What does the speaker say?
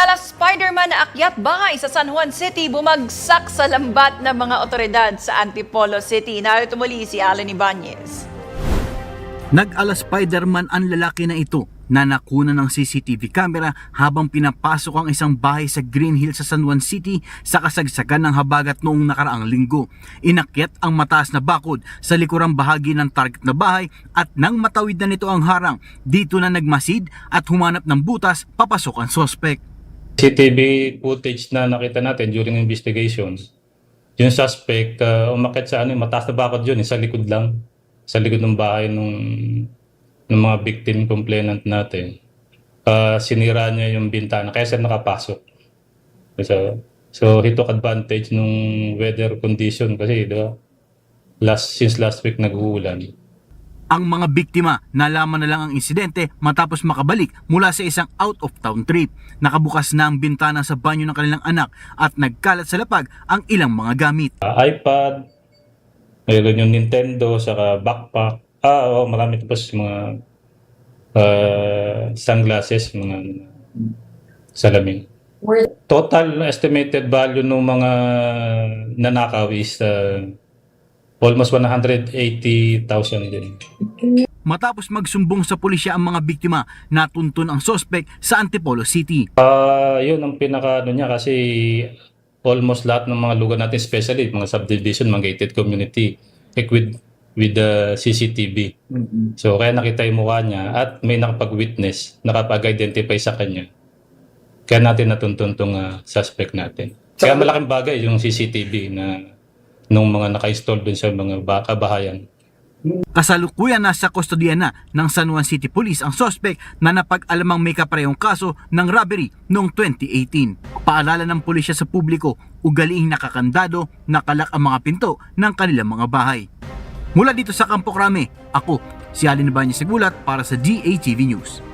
Nag-alas Spider-Man na akyat bahay sa San Juan City, bumagsak sa lambat ng mga otoridad sa Antipolo City. Narito muli si Alan Ibanez. Nag-alas Spider-Man ang lalaki na ito na nakuna ng CCTV camera habang pinapasok ang isang bahay sa Green Hills sa San Juan City sa kasagsagan ng habagat noong nakaraang linggo. Inakyat ang mataas na bakod sa likurang bahagi ng target na bahay at nang matawid na nito ang harang, dito na nagmasid at humanap ng butas papasok ang sospek. CCTV footage na nakita natin during investigations, yung suspect umakyat sa mataas na bakod yun, sa likod lang, sa likod ng bahay ng mga victim complainant natin. Sinira niya yung bintana kaya siya nakapasok. So he took advantage nung weather condition kasi since last week nag-uulan. Ang mga biktima nalaman na lang ang insidente matapos makabalik mula sa isang out-of-town trip. Nakabukas na ang bintana sa banyo ng kanilang anak at nagkalat sa lapag ang ilang mga gamit. iPad, mayroon yung Nintendo, saka backpack. Marami tapos mga sunglasses, mga salamin. Total estimated value ng mga nanakaw is almost 180,000 din. Matapos magsumbong sa pulisya ang mga biktima, natuntun ang sospek sa Antipolo City. Yun ang niya kasi almost lahat ng mga lugar natin, especially mga subdivision, mga gated community, equipped with the CCTV. So kaya nakita yung mukha niya at may nakapag-witness, nakapag-identify sa kanya. Kaya natin natuntun tong suspect natin. Kaya malaking bagay yung CCTV na nung mga naka-install dun sa mga kabahayan. Kasalukuyan nasa kustodiya na ng San Juan City Police ang sospek na napag-alamang may kaparehong kaso ng robbery noong 2018. Paalala ng pulisya sa publiko, ugaliing nakakandado, nakalak ang mga pinto ng kanilang mga bahay. Mula dito sa Campo Crame, ako si Alan Ibanez Segulat para sa DATV News.